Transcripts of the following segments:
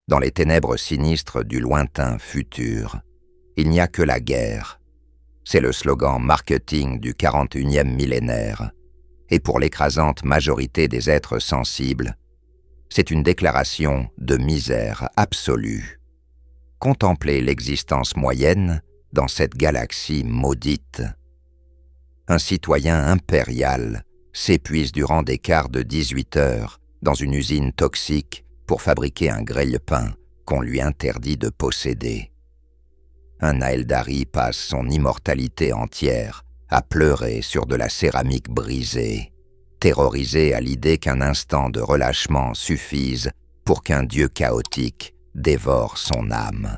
Dans les ténèbres sinistres du lointain futur, il n'y a que la guerre. C'est le slogan marketing du 41e millénaire. Et pour l'écrasante majorité des êtres sensibles, c'est une déclaration de misère absolue. Contemplez l'existence moyenne dans cette galaxie maudite. Un citoyen impérial s'épuise durant des quarts de 18 heures dans une usine toxique pour fabriquer un grille-pain qu'on lui interdit de posséder. Un Aeldari passe son immortalité entière à pleurer sur de la céramique brisée, terrorisé à l'idée qu'un instant de relâchement suffise pour qu'un dieu chaotique dévore son âme.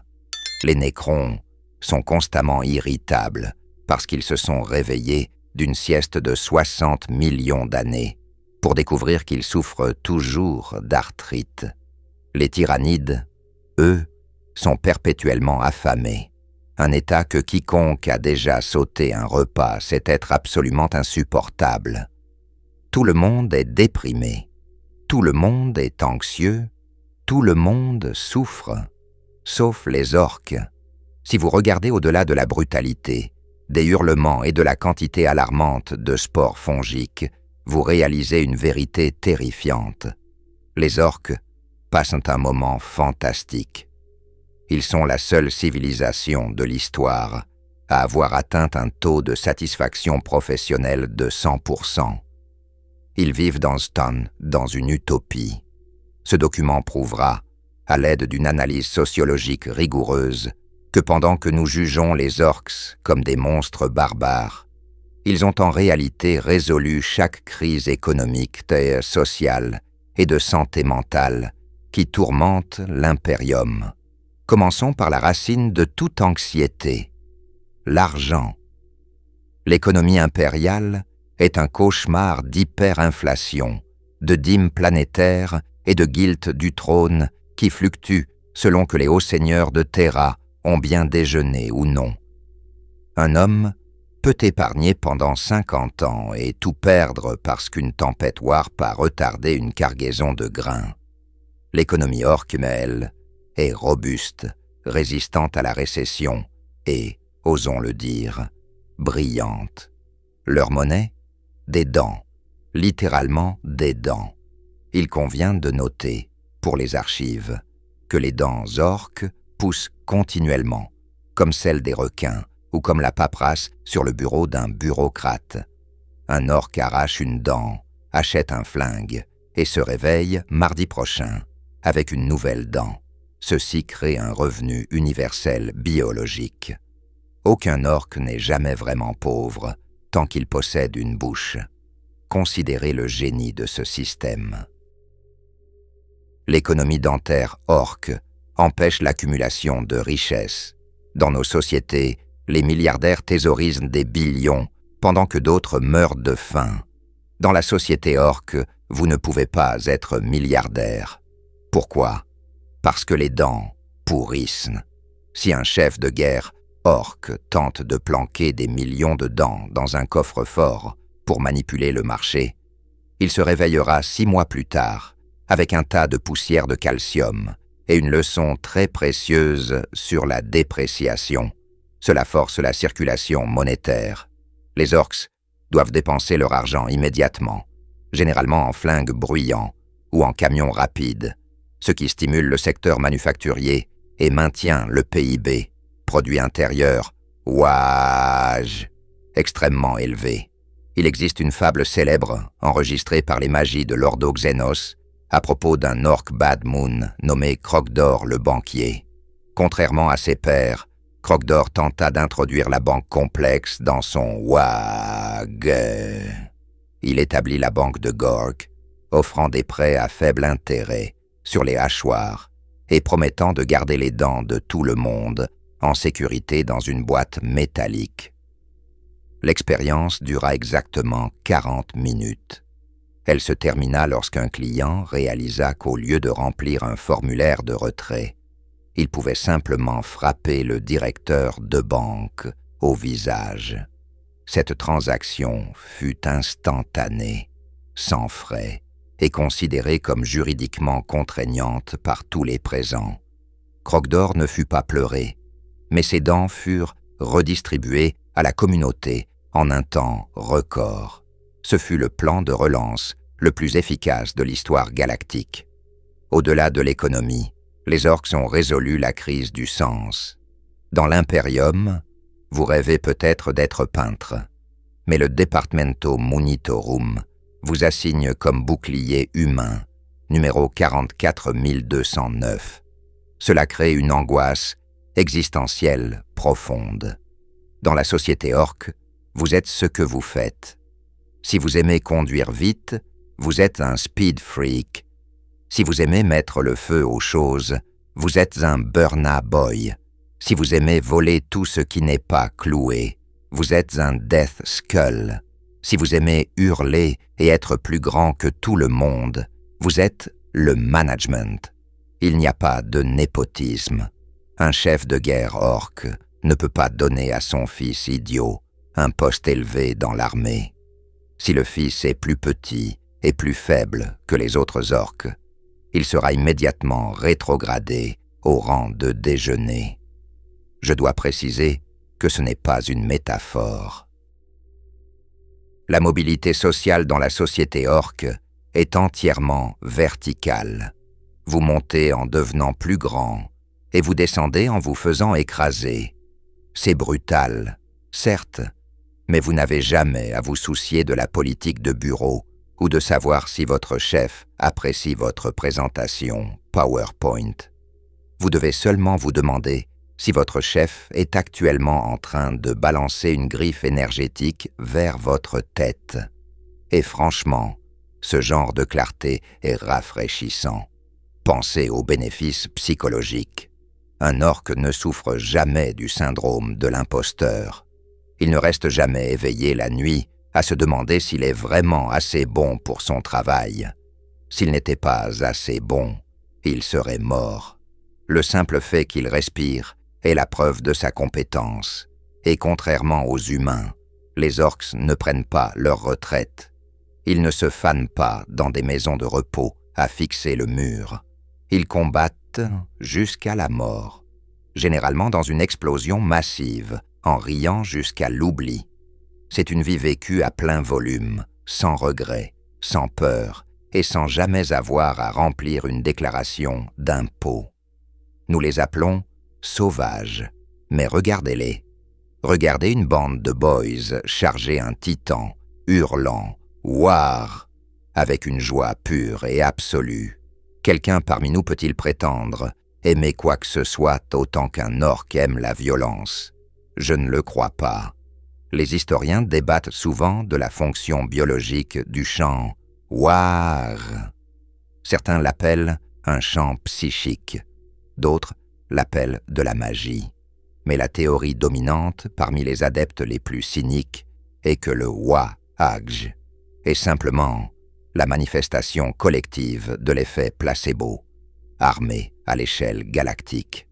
Les Nécrons sont constamment irritables parce qu'ils se sont réveillés d'une sieste de 60 millions d'années pour découvrir qu'ils souffrent toujours d'arthrite. Les tyrannides, eux, sont perpétuellement affamés, un état que quiconque a déjà sauté un repas sait être absolument insupportable. Tout le monde est déprimé, tout le monde est anxieux, tout le monde souffre, sauf les orques. Si vous regardez au-delà de la brutalité, des hurlements et de la quantité alarmante de spores fongiques, vous réalisez une vérité terrifiante. Les orques passent un moment fantastique. Ils sont la seule civilisation de l'histoire à avoir atteint un taux de satisfaction professionnelle de 100%. Ils vivent dans Ston, dans une utopie. Ce document prouvera, à l'aide d'une analyse sociologique rigoureuse, que pendant que nous jugeons les orques comme des monstres barbares, ils ont en réalité résolu chaque crise économique, sociale et de santé mentale qui tourmente l'impérium. Commençons par la racine de toute anxiété, l'argent. L'économie impériale est un cauchemar d'hyperinflation, de dîmes planétaires et de guildes du trône qui fluctuent selon que les hauts seigneurs de Terra ont bien déjeuné ou non. Un homme peut épargner pendant 50 ans et tout perdre parce qu'une tempête warp a retardé une cargaison de grains. L'économie orque, elle, est robuste, résistante à la récession et, osons le dire, brillante. Leur monnaie? Des dents, littéralement des dents. Il convient de noter, pour les archives, que les dents orques poussent continuellement, comme celles des requins ou comme la paperasse sur le bureau d'un bureaucrate. Un orque arrache une dent, achète un flingue et se réveille mardi prochain avec une nouvelle dent. Ceci crée un revenu universel biologique. Aucun orque n'est jamais vraiment pauvre tant qu'il possède une bouche. Considérez le génie de ce système. L'économie dentaire orque empêche l'accumulation de richesses. Dans nos sociétés, les milliardaires thésaurisent des billions pendant que d'autres meurent de faim. Dans la société orque, vous ne pouvez pas être milliardaire. Pourquoi? Parce que les dents pourrissent. Si un chef de guerre orque tente de planquer des millions de dents dans un coffre-fort pour manipuler le marché, il se réveillera 6 mois plus tard avec un tas de poussière de calcium et une leçon très précieuse sur la dépréciation. Cela force la circulation monétaire. Les orques doivent dépenser leur argent immédiatement, généralement en flingues bruyants ou en camions rapides, ce qui stimule le secteur manufacturier et maintient le PIB, produit intérieur, extrêmement élevé. Il existe une fable célèbre, enregistrée par les magies de l'Ordo Xenos, à propos d'un orque Bad Moon nommé Krogdor le banquier. Contrairement à ses pairs, Krogdor tenta d'introduire la banque complexe dans son WAG. Il établit la banque de Gork, offrant des prêts à faible intérêt sur les hachoirs et promettant de garder les dents de tout le monde en sécurité dans une boîte métallique. L'expérience dura exactement 40 minutes. Elle se termina lorsqu'un client réalisa qu'au lieu de remplir un formulaire de retrait, il pouvait simplement frapper le directeur de banque au visage. Cette transaction fut instantanée, sans frais et considérée comme juridiquement contraignante par tous les présents. Croque-Dor ne fut pas pleuré, mais ses dents furent redistribuées à la communauté en un temps record. Ce fut le plan de relance le plus efficace de l'histoire galactique. Au-delà de l'économie, les orques ont résolu la crise du sens. Dans l'Imperium, vous rêvez peut-être d'être peintre, mais le Departamento Munitorum vous assigne comme bouclier humain, numéro 44209. Cela crée une angoisse existentielle profonde. Dans la société orque, vous êtes ce que vous faites. Si vous aimez conduire vite, vous êtes un speed freak. Si vous aimez mettre le feu aux choses, vous êtes un Burna Boy. Si vous aimez voler tout ce qui n'est pas cloué, vous êtes un Death Skull. Si vous aimez hurler et être plus grand que tout le monde, vous êtes le management. Il n'y a pas de népotisme. Un chef de guerre orque ne peut pas donner à son fils idiot un poste élevé dans l'armée. Si le fils est plus petit et plus faible que les autres orques, il sera immédiatement rétrogradé au rang de déjeuner. Je dois préciser que ce n'est pas une métaphore. La mobilité sociale dans la société orque est entièrement verticale. Vous montez en devenant plus grand et vous descendez en vous faisant écraser. C'est brutal, certes, mais vous n'avez jamais à vous soucier de la politique de bureau ou de savoir si votre chef apprécie votre présentation PowerPoint. Vous devez seulement vous demander si votre chef est actuellement en train de balancer une griffe énergétique vers votre tête. Et franchement, ce genre de clarté est rafraîchissant. Pensez aux bénéfices psychologiques. Un orque ne souffre jamais du syndrome de l'imposteur. Il ne reste jamais éveillé la nuit à se demander s'il est vraiment assez bon pour son travail. S'il n'était pas assez bon, il serait mort. Le simple fait qu'il respire est la preuve de sa compétence. Et contrairement aux humains, les orques ne prennent pas leur retraite. Ils ne se fanent pas dans des maisons de repos à fixer le mur. Ils combattent jusqu'à la mort, généralement dans une explosion massive, en riant jusqu'à l'oubli. C'est une vie vécue à plein volume, sans regret, sans peur et sans jamais avoir à remplir une déclaration d'impôt. Nous les appelons sauvages, mais regardez-les. Regardez une bande de boys charger un titan, hurlant « War !» avec une joie pure et absolue. Quelqu'un parmi nous peut-il prétendre aimer quoi que ce soit autant qu'un orque aime la violence? Je ne le crois pas. Les historiens débattent souvent de la fonction biologique du chant « War ». Certains l'appellent un chant psychique, d'autres l'appellent de la magie. Mais la théorie dominante parmi les adeptes les plus cyniques est que le Wa-Hagj est simplement la manifestation collective de l'effet placebo, armé à l'échelle galactique.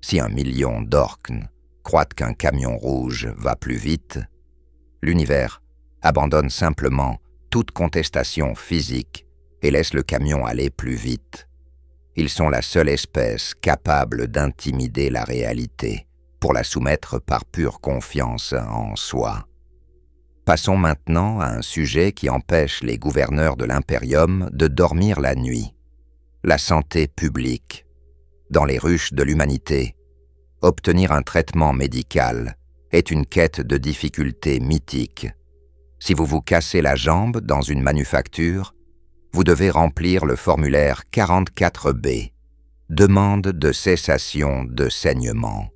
Si 1 million d'orques croient qu'un camion rouge va plus vite, l'univers abandonne simplement toute contestation physique et laisse le camion aller plus vite. Ils sont la seule espèce capable d'intimider la réalité pour la soumettre par pure confiance en soi. Passons maintenant à un sujet qui empêche les gouverneurs de l'Imperium de dormir la nuit. La santé publique. Dans les ruches de l'humanité, obtenir un traitement médical est une quête de difficulté mythique. Si vous vous cassez la jambe dans une manufacture, vous devez remplir le formulaire 44B, demande de cessation de saignement.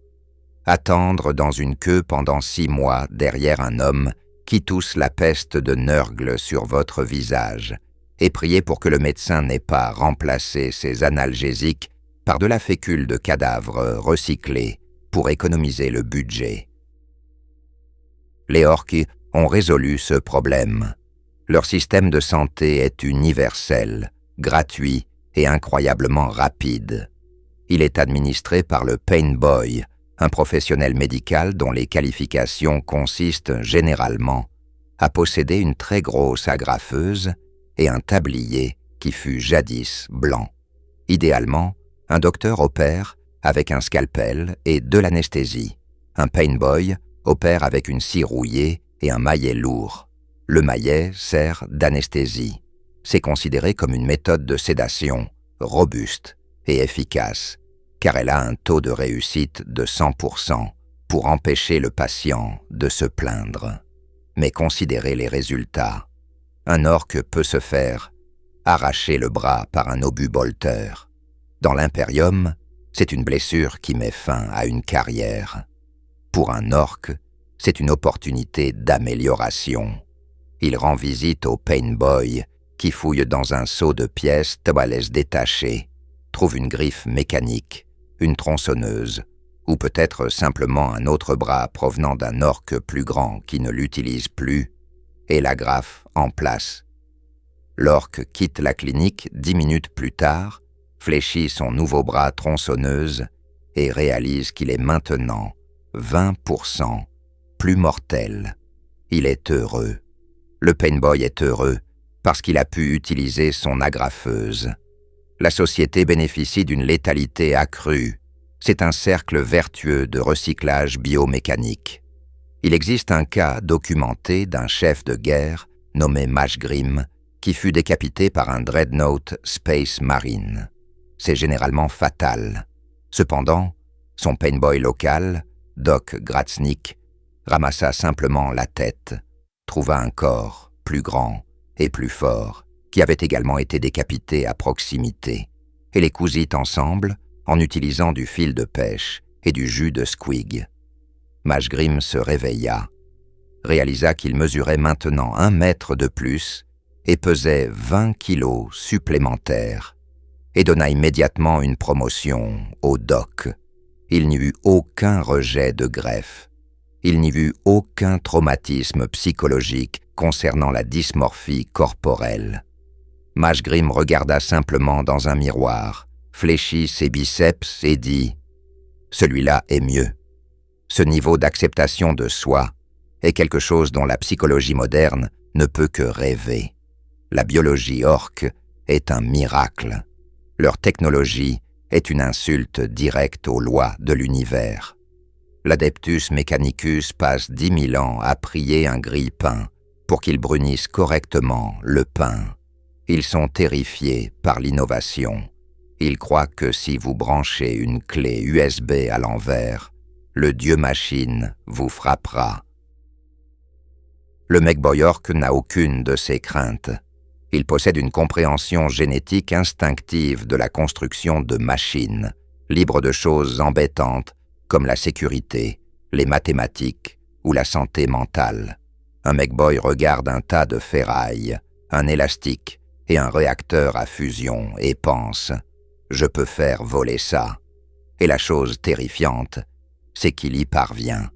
Attendre dans une queue pendant 6 mois derrière un homme qui tousse la peste de Nurgle sur votre visage et prier pour que le médecin n'ait pas remplacé ses analgésiques par de la fécule de cadavres recyclés pour économiser le budget. Les orques ont résolu ce problème. Leur système de santé est universel, gratuit et incroyablement rapide. Il est administré par le Pain Boy, un professionnel médical dont les qualifications consistent généralement à posséder une très grosse agrafeuse et un tablier qui fut jadis blanc. Idéalement, un docteur opère avec un scalpel et de l'anesthésie. Un painboy opère avec une scie rouillée et un maillet lourd. Le maillet sert d'anesthésie. C'est considéré comme une méthode de sédation robuste et efficace, car elle a un taux de réussite de 100% pour empêcher le patient de se plaindre. Mais considérez les résultats. Un orque peut se faire arracher le bras par un obus bolter. Dans l'Imperium, c'est une blessure qui met fin à une carrière. Pour un orque, c'est une opportunité d'amélioration. Il rend visite au painboy qui fouille dans un seau de pièces toilettes détachées, trouve une griffe mécanique, une tronçonneuse, ou peut-être simplement un autre bras provenant d'un orque plus grand qui ne l'utilise plus, et l'agrafe en place. L'orque quitte la clinique 10 minutes plus tard, fléchit son nouveau bras tronçonneuse et réalise qu'il est maintenant 20% plus mortel. Il est heureux. Le painboy est heureux parce qu'il a pu utiliser son agrafeuse. La société bénéficie d'une létalité accrue. C'est un cercle vertueux de recyclage biomécanique. Il existe un cas documenté d'un chef de guerre nommé Mashgrim qui fut décapité par un dreadnought Space Marine. C'est généralement fatal. Cependant, son painboy local, Doc Gratznik, ramassa simplement la tête, trouva un corps plus grand et plus fort qui avait également été décapité à proximité et les cousit ensemble en utilisant du fil de pêche et du jus de squig. Mashgrim se réveilla, réalisa qu'il mesurait maintenant 1 mètre de plus et pesait 20 kilos supplémentaires et donna immédiatement une promotion au doc. Il n'y eut aucun rejet de greffe. Il n'y eut aucun traumatisme psychologique concernant la dysmorphie corporelle. Mashgrim regarda simplement dans un miroir, fléchit ses biceps et dit « Celui-là est mieux ». Ce niveau d'acceptation de soi est quelque chose dont la psychologie moderne ne peut que rêver. La biologie orque est un miracle. Leur technologie est une insulte directe aux lois de l'univers. L'Adeptus Mechanicus passe 10 000 ans à prier un grille-pain pour qu'il brunisse correctement le pain. Ils sont terrifiés par l'innovation. Ils croient que si vous branchez une clé USB à l'envers, le dieu-machine vous frappera. Le Mechboy orque n'a aucune de ces craintes. Il possède une compréhension génétique instinctive de la construction de machines, libre de choses embêtantes comme la sécurité, les mathématiques ou la santé mentale. Un Mechboy regarde un tas de ferraille, un élastique et un réacteur à fusion et pense « Je peux faire voler ça ». Et la chose terrifiante, c'est qu'il y parvient.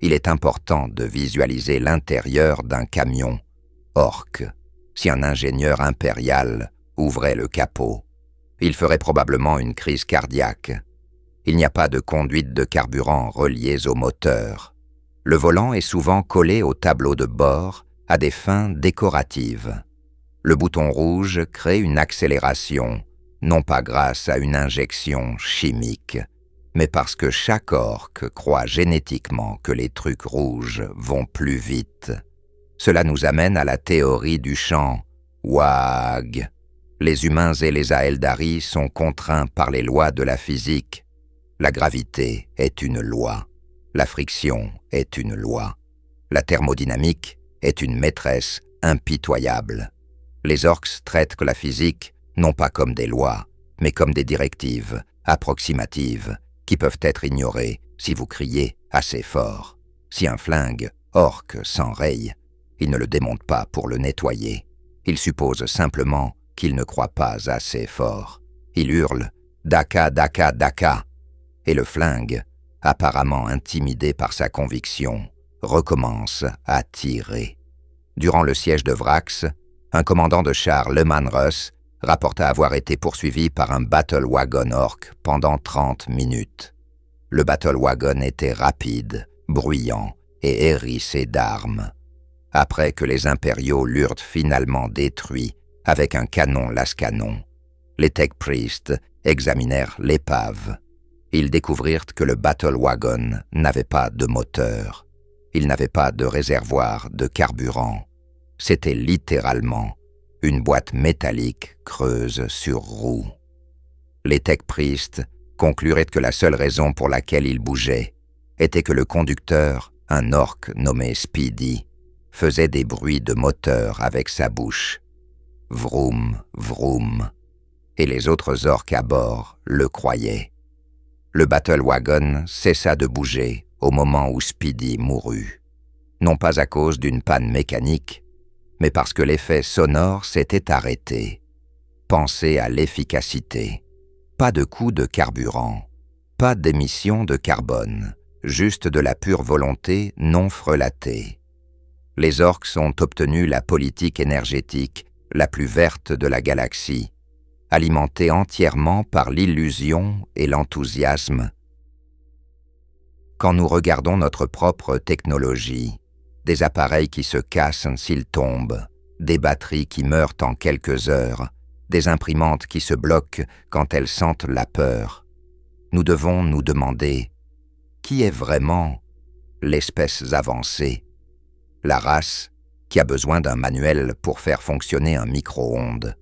Il est important de visualiser l'intérieur d'un camion orque. Si un ingénieur impérial ouvrait le capot, il ferait probablement une crise cardiaque. Il n'y a pas de conduite de carburant reliées au moteur. Le volant est souvent collé au tableau de bord à des fins décoratives. Le bouton rouge crée une accélération, non pas grâce à une injection chimique, mais parce que chaque orque croit génétiquement que les trucs rouges vont plus vite. Cela nous amène à la théorie du champ WAG. Les humains et les Aeldari sont contraints par les lois de la physique. La gravité est une loi. La friction est une loi. La thermodynamique est une maîtresse impitoyable. Les orques traitent la physique non pas comme des lois, mais comme des directives approximatives qui peuvent être ignorées si vous criez assez fort. Si un flingue orque s'enraye, il ne le démonte pas pour le nettoyer. Il suppose simplement qu'il ne croit pas assez fort. Il hurle « Daka, Daka, Daka !» et le flingue, apparemment intimidé par sa conviction, recommence à tirer. Durant le siège de Vrax, un commandant de char Leman Russ rapporta avoir été poursuivi par un battle wagon orque pendant 30 minutes. Le battle wagon était rapide, bruyant et hérissé d'armes. Après que les impériaux l'eurent finalement détruit avec un canon lascanon. Les Tech Priests examinèrent l'épave. Ils découvrirent que le Battle Wagon n'avait pas de moteur. Il n'avait pas de réservoir de carburant. C'était littéralement une boîte métallique creuse sur roue. Les Tech Priests concluraient que la seule raison pour laquelle il bougeait était que le conducteur, un orc nommé Speedy, faisait des bruits de moteur avec sa bouche. Vroom, vroom. Et les autres orques à bord le croyaient. Le Battle Wagon cessa de bouger au moment où Speedy mourut. Non pas à cause d'une panne mécanique, mais parce que l'effet sonore s'était arrêté. Pensez à l'efficacité. Pas de coût de carburant, pas d'émission de carbone, juste de la pure volonté non frelatée. Les orques ont obtenu la politique énergétique la plus verte de la galaxie, alimentée entièrement par l'illusion et l'enthousiasme. Quand nous regardons notre propre technologie, des appareils qui se cassent s'ils tombent, des batteries qui meurent en quelques heures, des imprimantes qui se bloquent quand elles sentent la peur, nous devons nous demander qui est vraiment l'espèce avancée, la race qui a besoin d'un manuel pour faire fonctionner un micro-ondes,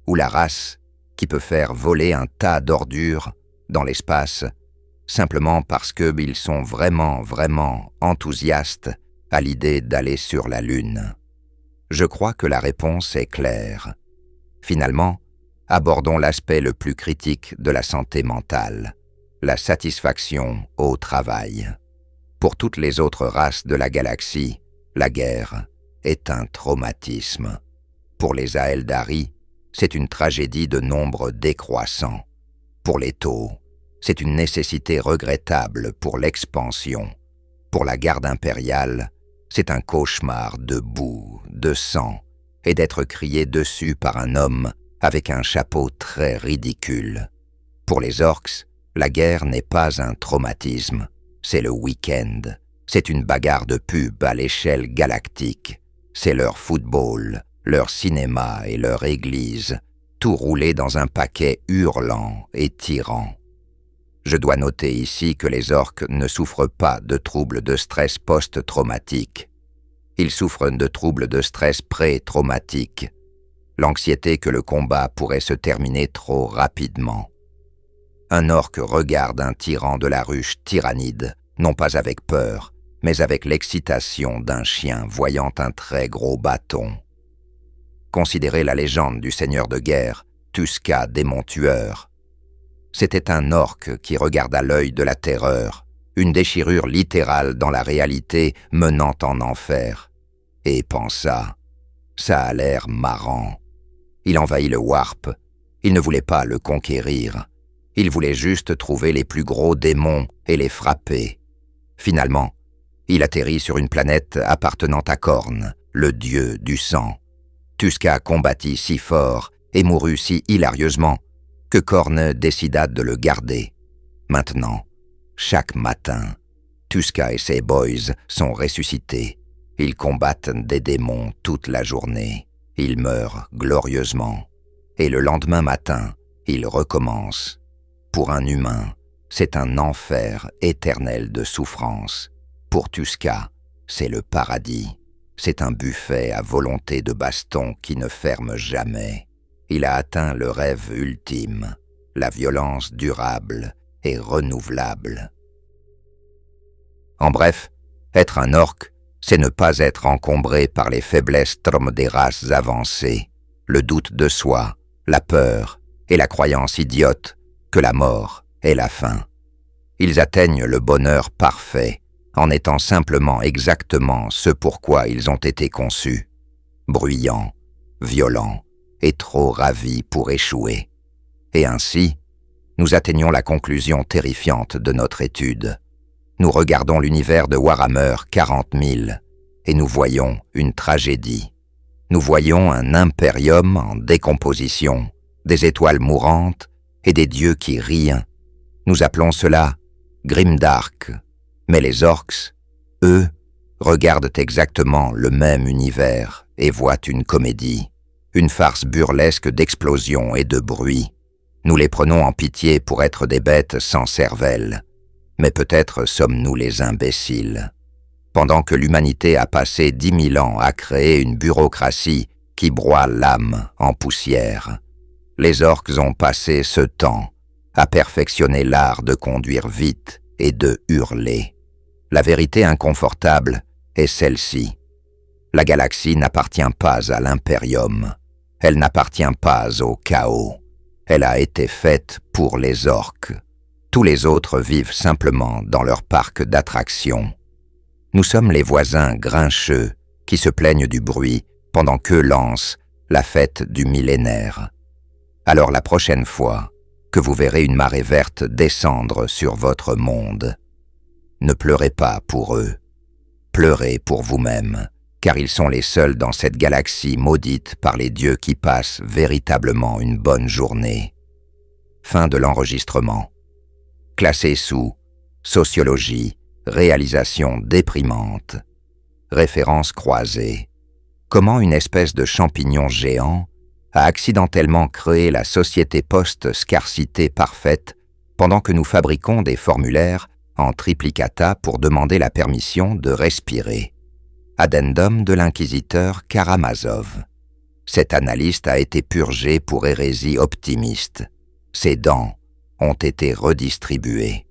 ou la race qui peut faire voler un tas d'ordures dans l'espace simplement parce qu'ils sont vraiment enthousiastes à l'idée d'aller sur la Lune. Je crois que la réponse est claire. Finalement, abordons l'aspect le plus critique de la santé mentale, la satisfaction au travail. Pour toutes les autres races de la galaxie, la guerre est un traumatisme. Pour les Aeldari, c'est une tragédie de nombre décroissant. Pour les Tau, c'est une nécessité regrettable pour l'expansion. Pour la garde impériale, c'est un cauchemar de boue, de sang, et d'être crié dessus par un homme avec un chapeau très ridicule. Pour les orques, la guerre n'est pas un traumatisme, c'est le week-end. C'est une bagarre de pub à l'échelle galactique. C'est leur football, leur cinéma et leur église, tout roulé dans un paquet hurlant et tirant. Je dois noter ici que les orques ne souffrent pas de troubles de stress post-traumatique. Ils souffrent de troubles de stress pré-traumatiques, l'anxiété que le combat pourrait se terminer trop rapidement. Un orque regarde un tyran de la ruche tyrannide, non pas avec peur, mais avec l'excitation d'un chien voyant un très gros bâton. Considérez la légende du seigneur de guerre, Tusca démon tueur. C'était un orque qui regarda l'œil de la terreur, une déchirure littérale dans la réalité menant en enfer, et pensa « ça a l'air marrant ». Il envahit le Warp, il ne voulait pas le conquérir, il voulait juste trouver les plus gros démons et les frapper. Finalement, il atterrit sur une planète appartenant à Khorne, le dieu du sang. Tusca combattit si fort et mourut si hilarieusement que Khorne décida de le garder. Maintenant, chaque matin, Tusca et ses boys sont ressuscités. Ils combattent des démons toute la journée. Ils meurent glorieusement. Et le lendemain matin, ils recommencent. Pour un humain, c'est un enfer éternel de souffrance. Pour Tusca, c'est le paradis. C'est un buffet à volonté de baston qui ne ferme jamais. Il a atteint le rêve ultime, la violence durable et renouvelable. En bref, être un orc, c'est ne pas être encombré par les faiblesses des races avancées, le doute de soi, la peur et la croyance idiote que la mort est la fin. Ils atteignent le bonheur parfait en étant simplement exactement ce pourquoi ils ont été conçus, bruyants, violents et trop ravis pour échouer. Et ainsi, nous atteignons la conclusion terrifiante de notre étude. Nous regardons l'univers de Warhammer 40 000 et nous voyons une tragédie. Nous voyons un impérium en décomposition, des étoiles mourantes et des dieux qui rient. Nous appelons cela Grimdark. Mais les orcs, eux, regardent exactement le même univers et voient une comédie. une farce burlesque d'explosions et de bruit. Nous les prenons en pitié pour être des bêtes sans cervelle. Mais peut-être sommes-nous les imbéciles. Pendant que l'humanité a passé 10 000 ans à créer une bureaucratie qui broie l'âme en poussière, les orques ont passé ce temps à perfectionner l'art de conduire vite et de hurler. La vérité inconfortable est celle-ci. La galaxie n'appartient pas à l'Imperium. Elle n'appartient pas au chaos. Elle a été faite pour les orques. Tous les autres vivent simplement dans leur parc d'attractions. Nous sommes les voisins grincheux qui se plaignent du bruit pendant qu'eux lancent la fête du millénaire. Alors la prochaine fois que vous verrez une marée verte descendre sur votre monde, ne pleurez pas pour eux. Pleurez pour vous-même, car ils sont les seuls dans cette galaxie maudite par les dieux qui passent véritablement une bonne journée. Fin de l'enregistrement. Classé sous Sociologie, réalisation déprimante. Référence croisée. Comment une espèce de champignon géant a accidentellement créé la société post-scarcité parfaite pendant que nous fabriquons des formulaires en triplicata pour demander la permission de respirer. Addendum de l'inquisiteur Karamazov. Cet analyste a été purgé pour hérésie optimiste. Ses dents ont été redistribuées.